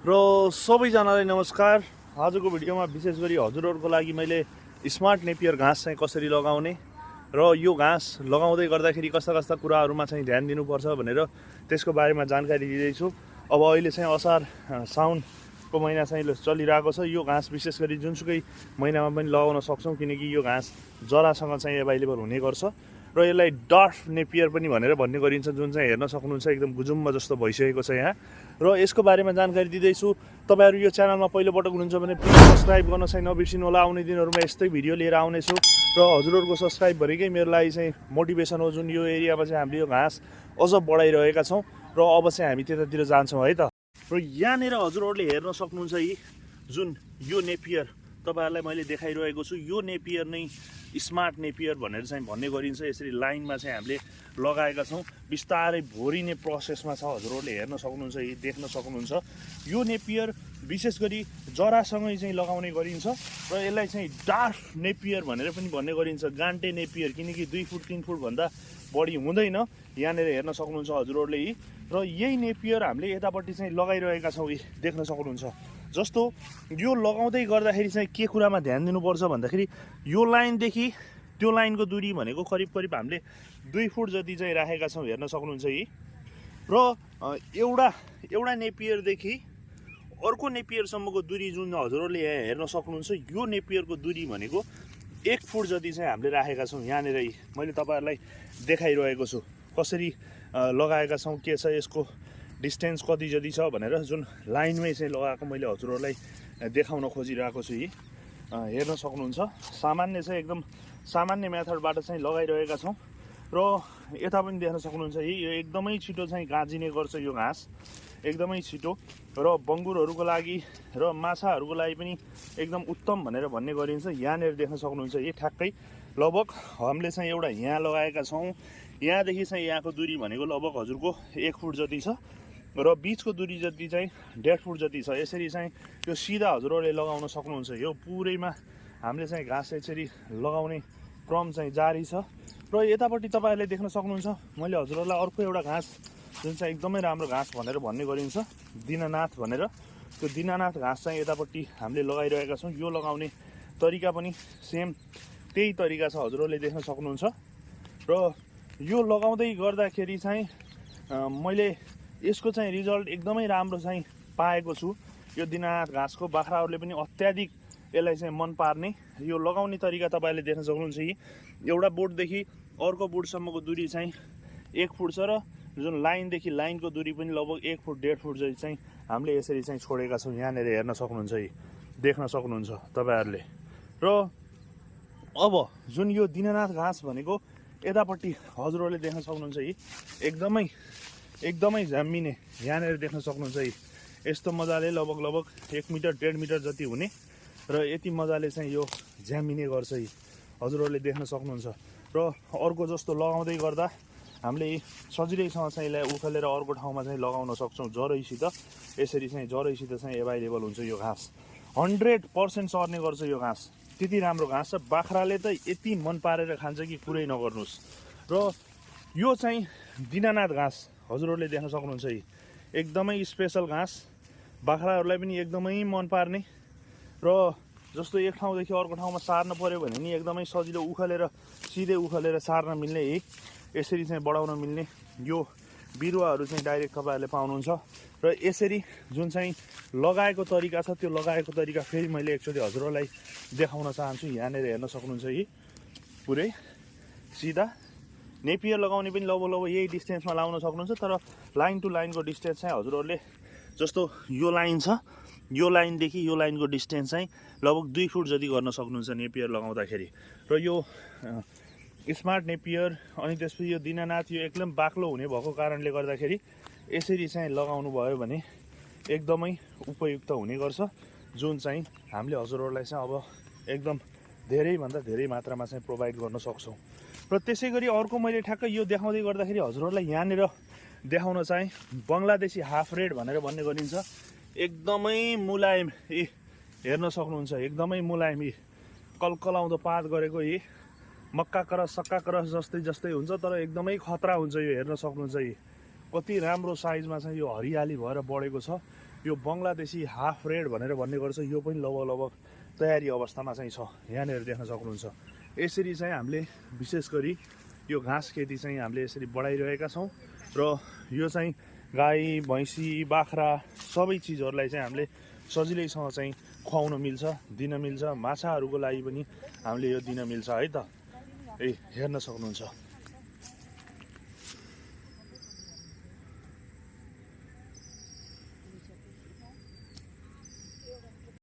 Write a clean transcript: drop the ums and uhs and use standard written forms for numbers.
र सबैजनालाई नमस्कार। आजको भिडियोमा विशेष गरी हजुरहरूको लागि मैले स्मार्ट नेपियर घाँस चाहिँ कसरी लगाउने र यो घाँस लगाउँदै गर्दाखेरि कस्ता कस्ता कुराहरूमा चाहिँ ध्यान दिनुपर्छ भनेर त्यसको बारेमा जानकारी दिँदैछु। अब अहिले चाहिँ असार साउनको महिना चाहिँ चलिरहेको छ। यो घाँस विशेष गरी जुनसुकै महिनामा पनि लगाउन सक्छौँ, किनकि यो घाँस जरासँग चाहिँ एभाइलेबल हुने गर्छ र यसलाई डर्फ नेपियर पनि भनेर भन्ने गरिन्छ, जुन चाहिँ हेर्न सक्नुहुन्छ एकदम गुजुम्ब जस्तो भइसकेको छ यहाँ। र यसको बारेमा जानकारी दिँदैछु। तपाईँहरू यो च्यानलमा पहिलोपटक हुनुहुन्छ भने प्लिज सब्सक्राइब गर्न चाहिँ नबिर्सिनु होला। आउने दिनहरूमा यस्तै भिडियो लिएर आउनेछु र हजुरहरूको सब्सक्राइब भनेकै मेरो लागि चाहिँ मोटिभेसन हो। जुन यो एरियामा चाहिँ हामीले यो घाँस अझ बढाइरहेका छौँ र अब चाहिँ हामी त्यतातिर जान्छौँ है त। र यहाँनिर हजुरहरूले हेर्न सक्नुहुन्छ यी जुन यो नेपियर तपाईँहरूलाई मैले देखाइरहेको छु, यो नेपियर नै स्मार्ट नेपियर भनेर चाहिँ भन्ने गरिन्छ। यसरी लाइनमा चाहिँ हामीले लगाएका छौँ, बिस्तारै भोरिने प्रोसेसमा छ। हजुरहरूले हेर्न सक्नुहुन्छ, यी देख्न सक्नुहुन्छ। यो नेपियर विशेष गरी जरासँगै चाहिँ लगाउने गरिन्छ र यसलाई चाहिँ डार्फ नेपियर भनेर पनि भन्ने गरिन्छ, गान्टे नेपियर, किनकि 2 फुट 3 फुटभन्दा बढी हुँदैन। यहाँनिर हेर्न सक्नुहुन्छ हजुरहरूले यी। र यही नेपियर हामीले यतापट्टि चाहिँ लगाइरहेका छौँ, यी देख्न सक्नुहुन्छ। जस्तो यो लगाउँदै गर्दाखेरि चाहिँ के कुरामा ध्यान दिनुपर्छ भन्दाखेरि यो लाइनदेखि त्यो लाइनको दूरी भनेको करिब करिब हामीले 2 फुट जति चाहिँ राखेका छौँ, हेर्न सक्नुहुन्छ यी। र एउटा नेपियरदेखि अर्को नेपियरसम्मको दूरी जुन हजुरहरूले यहाँ हेर्न सक्नुहुन्छ, यो नेपियरको दूरी भनेको 1 फुट जति चाहिँ हामीले राखेका छौँ। यहाँनिर मैले तपाईँहरूलाई देखाइरहेको छु कसरी लगाएका छौँ, के छ यसको डिस्टेन्स कति जति छ भनेर। जुन लाइनमै चाहिँ लगाएको मैले हजुरहरूलाई देखाउन खोजिरहेको छु। यी हेर्न सक्नुहुन्छ, सामान्य चाहिँ एकदम सामान्य मेथडबाट चाहिँ लगाइरहेका छौँ। र यता पनि देख्न सक्नुहुन्छ यी यो एकदमै छिटो चाहिँ गाँजिने गर्छ यो घाँस, एकदमै छिटो। र बङ्गुरहरूको लागि र माछाहरूको लागि पनि एकदम उत्तम भनेर भन्ने गरिन्छ। यहाँनिर देख्न सक्नुहुन्छ यी ठ्याक्कै लगभग हामीले चाहिँ एउटा यहाँ लगाएका छौँ। यहाँदेखि चाहिँ यहाँको दूरी भनेको लगभग हजुरको 1 फुट जति छ र बिचको दूरी जति चाहिँ 1.5 फुट जति छ। यसरी चाहिँ यो सिधा हजुरहरूले लगाउन सक्नुहुन्छ। यो पुरैमा हामीले चाहिँ घाँस यसरी लगाउने क्रम चाहिँ जारी छ। र यतापट्टि तपाईँहरूले देख्न सक्नुहुन्छ, मैले हजुरहरूलाई अर्को एउटा घाँस जुन चाहिँ एकदमै राम्रो घाँस भनेर भन्ने गरिन्छ, दिनानाथ भनेर, त्यो दिनानाथ घाँस चाहिँ यतापट्टि हामीले लगाइरहेका छौँ। यो लगाउने तरिका पनि सेम त्यही तरिका छ, हजुरहरूले देख्न सक्नुहुन्छ। र यो लगाउँदै गर्दाखेरि चाहिँ मैले यसको चाहिँ रिजल्ट एकदमै राम्रो चाहिँ पाएको छु। यो दिनानाथ घाँसको बाख्राहरूले पनि अत्याधिक यसलाई चाहिँ मन पार्ने। यो लगाउने तरिका तपाईँहरूले देख्न सक्नुहुन्छ कि एउटा बोटदेखि अर्को बोटसम्मको दूरी चाहिँ 1 फुट छ र जुन लाइनदेखि लाइनको दूरी पनि लगभग 1 फुट 1.5 फुट जति चाहिँ हामीले यसरी चाहिँ छोडेका छौँ। यहाँनिर हेर्न सक्नुहुन्छ यी देख्न सक्नुहुन्छ तपाईँहरूले। र अब जुन यो दिनानाथ घाँस भनेको यतापट्टि हजुरहरूले देख्न सक्नुहुन्छ यी एकदमै झ्याम्मिने, यहाँनिर देख्न सक्नुहुन्छ यी यस्तो मजाले लगभग 1 मिटर 1.5 मिटर जति हुने र यति मजाले चाहिँ यो झ्याम्मिने गर्छ यी हजुरहरूले देख्न सक्नुहुन्छ। र अर्को जस्तो लगाउँदै गर्दा हामीले सजिलैसँग चाहिँ यसलाई उखालेर अर्को ठाउँमा चाहिँ लगाउन सक्छौँ। जरैसित यसरी चाहिँ जरैसित चाहिँ एभाइलेबल हुन्छ यो घाँस, 100% सर्ने गर्छ यो घाँस। त्यति राम्रो घाँस छ, बाख्राले त यति मन पारेर खान्छ कि कुरै नगर्नुहोस्। र यो चाहिँ दिनानाथ घाँस हजुरहरूले देख्न सक्नुहुन्छ यी एकदमै स्पेसल घाँस, बाख्राहरूलाई पनि एकदमै मन पार्ने। र जस्तो एक ठाउँदेखि अर्को ठाउँमा सार्न पर्यो भने नि एकदमै सजिलो, सिधै उखालेर सार्न मिल्ने, यही यसरी चाहिँ बढाउन मिल्ने यो बिरुवाहरू चाहिँ डाइरेक्ट तपाईँहरूले पाउनुहुन्छ। र यसरी जुन चाहिँ लगाएको तरिका छ, त्यो लगाएको तरिका फेरि मैले एकचोटि हजुरहरूलाई देखाउन चाहन्छु। यहाँनिर हेर्न सक्नुहुन्छ यी पुरै सिधा। नेपियर लगाउने पनि लगभग यही डिस्टेन्समा लाउन सक्नुहुन्छ, तर लाइन टु लाइनको डिस्टेन्स चाहिँ हजुरहरूले जस्तो यो लाइन छ, यो लाइनदेखि यो लाइनको डिस्टेन्स चाहिँ लगभग 2 फुट जति गर्न सक्नुहुन्छ नेपियर लगाउँदाखेरि। र यो स्मार्ट नेपियर अनि त्यसपछि यो दिनानाथ यो एकदम बाक्लो हुने भएको कारणले गर्दाखेरि यसरी चाहिँ लगाउनु भयो भने एकदमै उपयुक्त हुने गर्छ, जुन चाहिँ हामीले हजुरहरूलाई चाहिँ अब एकदम धेरैभन्दा धेरै मात्रामा चाहिँ प्रोभाइड गर्न सक्छौँ। र त्यसै गरी अर्को मैले ठ्याक्कै यो देखाउँदै गर्दाखेरि हजुरहरूलाई यहाँनिर देखाउन चाहिँ बङ्गलादेशी हाफ रेड भनेर भन्ने गरिन्छ, एकदमै मुलायम, यी हेर्न सक्नुहुन्छ एकदमै मुलायम, यी कलकलाउँदो पात गरेको, यी मक्का क्रस सक्का क्रस जस्तै हुन्छ, तर एकदमै खतरा हुन्छ। यो हेर्न सक्नुहुन्छ यी कति राम्रो साइजमा चाहिँ यो हरियाली भएर बढेको छ। यो बङ्गलादेशी हाफ रेड भनेर भन्ने गर्छ, यो पनि लगभग तयारी अवस्थामा चाहिँ छ, यहाँनिर देख्न सक्नुहुन्छ। यसरी चाहिँ हामीले विशेष गरी यो घाँस खेती चाहिँ हामीले यसरी बढाइरहेका छौँ र यो चाहिँ गाई भैँसी बाख्रा सबै चिजहरूलाई चाहिँ हामीले सजिलैसँग चाहिँ खुवाउन मिल्छ, दिन मिल्छ। माछाहरूको लागि पनि हामीले यो दिन मिल्छ है त। हेर्न सक्नुहुन्छ।